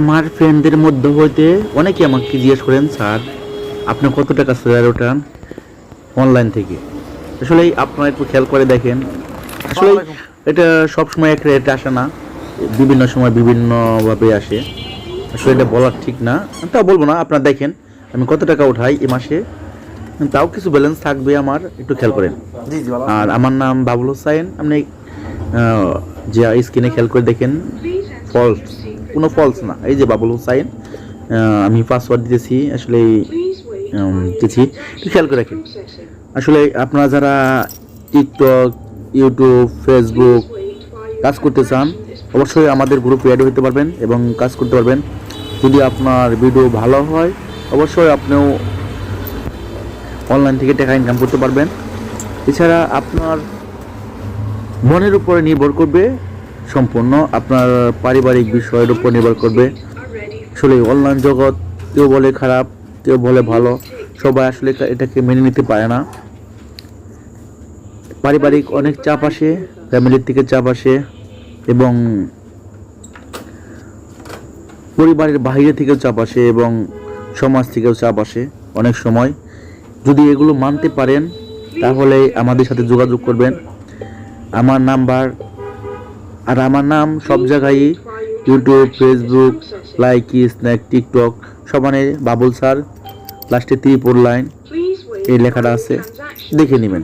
আমার ফ্রেন্ডদের মধ্যে হইতে অনেকে আমাকে জিজ্ঞেস করেন, স্যার আপনি কত টাকা স্যালারি ওঠান অনলাইন থেকে। আসলে আপনারা একটু খেয়াল করে দেখেন, আসলে এটা সব সময় এক রেটে আসে না, বিভিন্ন সময় বিভিন্নভাবে আসে। আসলে এটা বলার ঠিক না, তাও বলবো না। আপনারা দেখেন আমি কত টাকা উঠাই এ মাসে, তাও কিছু ব্যালেন্স থাকবে আমার, একটু খেয়াল করেন। আর আমার নাম বাবুল হোসাইন। আপনি যে স্ক্রিনে খেয়াল করে দেখেন, ফলস, কোনো ফলস না, এই যে বাবুল হোসাইন। আমি পাসওয়ার্ড দিতেছি, আসলে দিতেছি, একটু খেয়াল করে রাখেন। আসলে আপনারা যারা টিকটক, ইউটিউব, ফেসবুক কাজ করতে চান, অবশ্যই আমাদের গ্রুপে অ্যাড হতে পারবেন এবং কাজ করতে পারবেন। যদি আপনার ভিডিও ভালো হয়, অবশ্যই আপনিও অনলাইন থেকে টাকা ইনকাম করতে পারবেন। এছাড়া আপনার মনের উপরে নির্ভর করবে, সম্পূর্ণ আপনার পারিবারিক বিষয়ের উপর নির্ভর করবে। আসলে অনলাইন জগৎ, কেউ বলে খারাপ, কেউ বলে ভালো, সবাই আসলে এটাকে মেনে নিতে পারে না। পারিবারিক অনেক চাপ আসে, ফ্যামিলির থেকে চাপ আসে, এবং পরিবারের বাইরে থেকেও চাপ আসে, এবং সমাজ থেকেও চাপ আসে অনেক সময়। যদি এগুলো মানতে পারেন তাহলে আমাদের সাথে যোগাযোগ করবেন। আমার নাম্বার আর আমার নাম সব জায়গায়, YouTube, Facebook, Likee, snack, TikTok সমানে বাবুল স্যার, লাস্টে 3 লাইন এই লেখাটা আছে, দেখে নেবেন।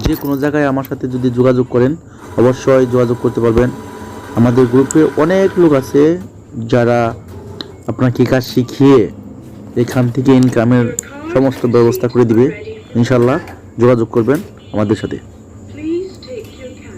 যে কোনো জায়গায় আমার সাথে যদি যোগাযোগ করেন, অবশ্যই যোগাযোগ করতে পারবেন। আমাদের গ্রুপে অনেক লোক আছে যারা আপনাকে কাজ শিখিয়ে এখান থেকে ইনকামের সমস্ত ব্যবস্থা করে দিবে। ইনশাল্লাহ যোগাযোগ করবেন আমাদের সাথে।